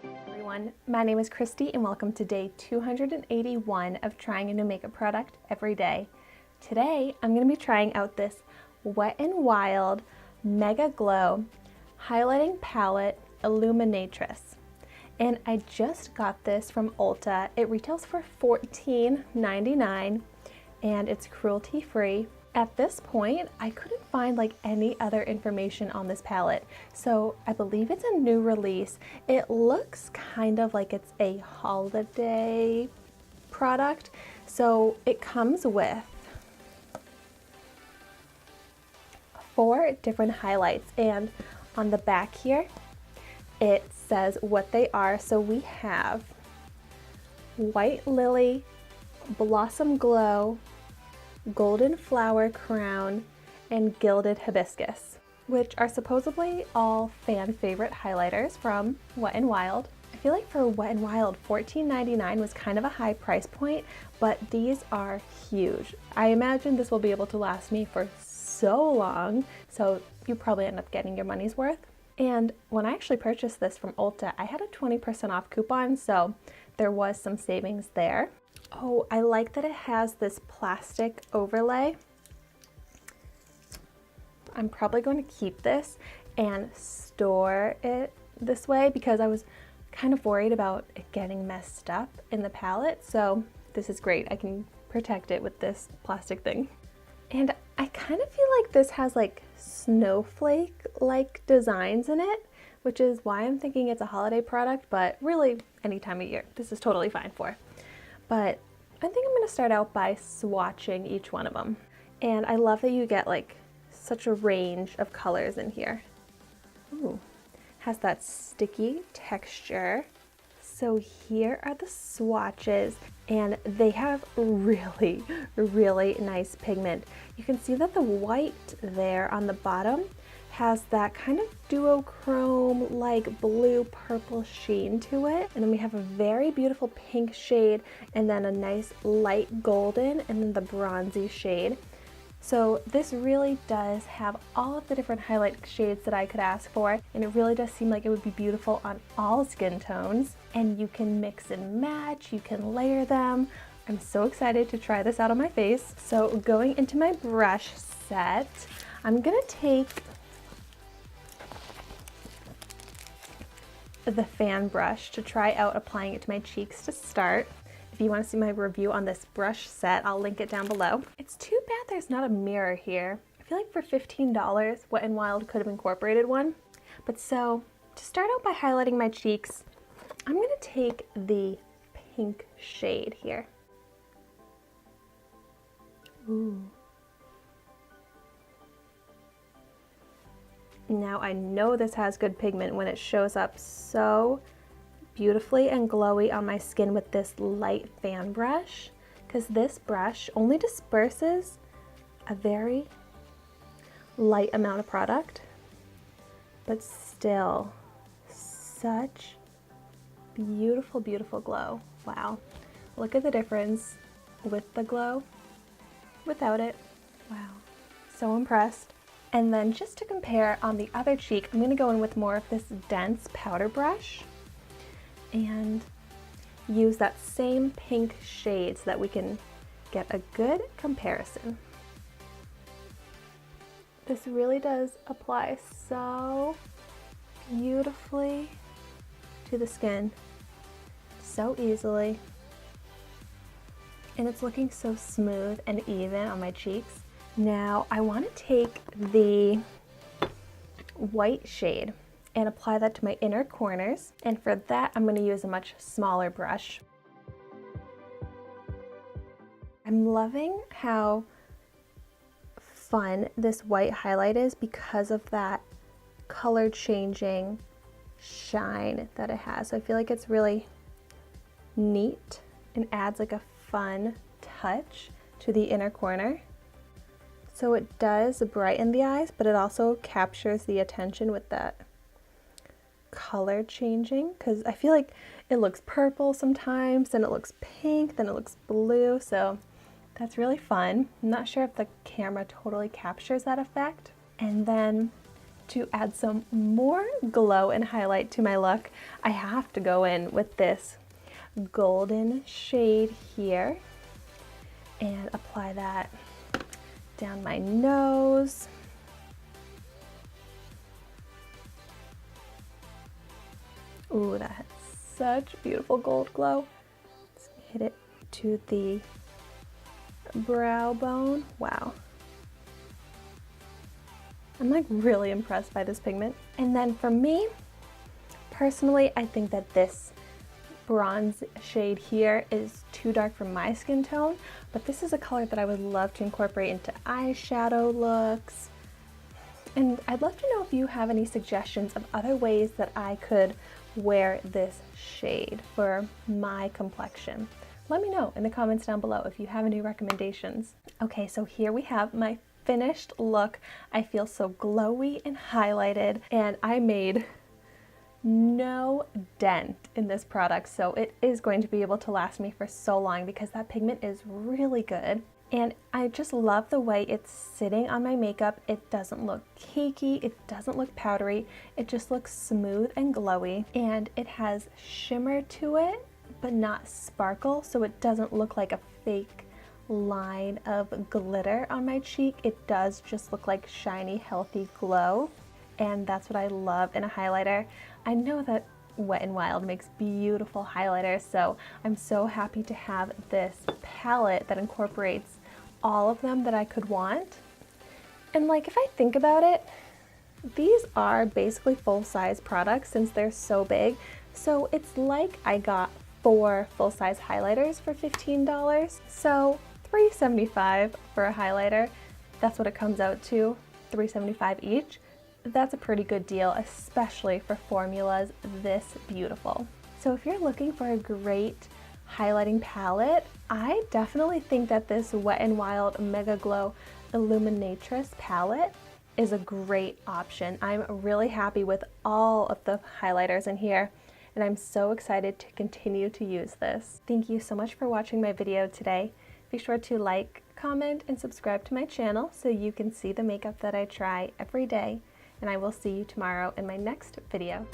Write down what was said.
Everyone, my name is Christy and welcome to day 281 of trying a new makeup product every day. Today I'm going to be trying out this Wet n Wild MegaGlo highlighting palette Illuminatrix. And I just got this from Ulta. It retails for $14.99 and it's cruelty free. At this point, I couldn't find like any other information on this palette, so I believe it's a new release. It looks kind of like it's a holiday product. So it comes with 4 different highlights, and on the back here, it says what they are. So we have White Lily, Blossom Glow, Golden Flower Crown, and Gilded Hibiscus, which are supposedly all fan favorite highlighters from Wet n Wild. I feel like for Wet n Wild, $14.99 was kind of a high price point, but these are huge. I imagine this will be able to last me for so long, so you probably end up getting your money's worth. And when I actually purchased this from Ulta, I had a 20% off coupon, so there was some savings there. Oh, I like that it has this plastic overlay. I'm probably going to keep this and store it this way because I was kind of worried about it getting messed up in the palette. So this is great. I can protect it with this plastic thing. And I kind of feel like this has like snowflake-like designs in it, which is why I'm thinking it's a holiday product, but really any time of year, this is totally fine for. But I think I'm going to start out by swatching each one of them. And I love that you get like such a range of colors in here. Ooh, has that sticky texture. So here are the swatches, and they have really, really nice pigment. You can see that the white there on the bottom has that kind of duochrome like blue purple sheen to it, and then we have a very beautiful pink shade and then a nice light golden and then the bronzy shade. So this really does have all of the different highlight shades that I could ask for, and it really does seem like it would be beautiful on all skin tones, and you can mix and match, you can layer them. I'm so excited to try this out on my face. So going into my brush set, I'm gonna take the fan brush to try out applying it to my cheeks to start. If you want to see my review on this brush set, I'll link it down below. It's too bad there's not a mirror here. I feel like for $15, Wet n Wild could have incorporated one. But so, to start out by highlighting my cheeks, I'm going to take the pink shade here. Ooh. Now I know this has good pigment when it shows up so beautifully and glowy on my skin with this light fan brush, because this brush only disperses a very light amount of product, but still such beautiful, beautiful glow. Wow. Look at the difference with the glow, without it. Wow. So impressed. And then just to compare on the other cheek, I'm going to go in with more of this dense powder brush and use that same pink shade so that we can get a good comparison. This really does apply so beautifully to the skin, so easily. And it's looking so smooth and even on my cheeks. Now I want to take the white shade and apply that to my inner corners, and for that I'm going to use a much smaller brush. I'm loving how fun this white highlight is because of that color changing shine that it has. So I feel like it's really neat and adds like a fun touch to the inner corner. So it does brighten the eyes, but it also captures the attention with that color changing, because I feel like it looks purple sometimes, then it looks pink, then it looks blue, so that's really fun. I'm not sure if the camera totally captures that effect. And then to add some more glow and highlight to my look, I have to go in with this golden shade here and apply that down my nose. Ooh, that has such beautiful gold glow. Let's hit it to the brow bone. Wow. I'm like really impressed by this pigment. And then for me, personally, I think that this bronze shade here is too dark for my skin tone, but this is a color that I would love to incorporate into eyeshadow looks. And I'd love to know if you have any suggestions of other ways that I could wear this shade for my complexion. Let me know in the comments down below if you have any recommendations. Okay, so here we have my finished look. I feel so glowy and highlighted, and I made no dent in this product, so it is going to be able to last me for so long because that pigment is really good. And I just love the way it's sitting on my makeup. It doesn't look cakey, it doesn't look powdery, it just looks smooth and glowy, and it has shimmer to it but not sparkle, so it doesn't look like a fake line of glitter on my cheek. It does just look like shiny, healthy glow, and that's what I love in a highlighter. I know that Wet n Wild makes beautiful highlighters, so I'm so happy to have this palette that incorporates all of them that I could want. And like, if I think about it, these are basically full-size products since they're so big, so it's like I got 4 full-size highlighters for $15. So $3.75 for a highlighter, that's what it comes out to, $3.75 each. That's a pretty good deal, especially for formulas this beautiful. So if you're looking for a great highlighting palette, I definitely think that this Wet n Wild MegaGlo Illuminatress palette is a great option. I'm really happy with all of the highlighters in here, and I'm so excited to continue to use this. Thank you so much for watching my video today. Be sure to like, comment, and subscribe to my channel so you can see the makeup that I try every day. And I will see you tomorrow in my next video.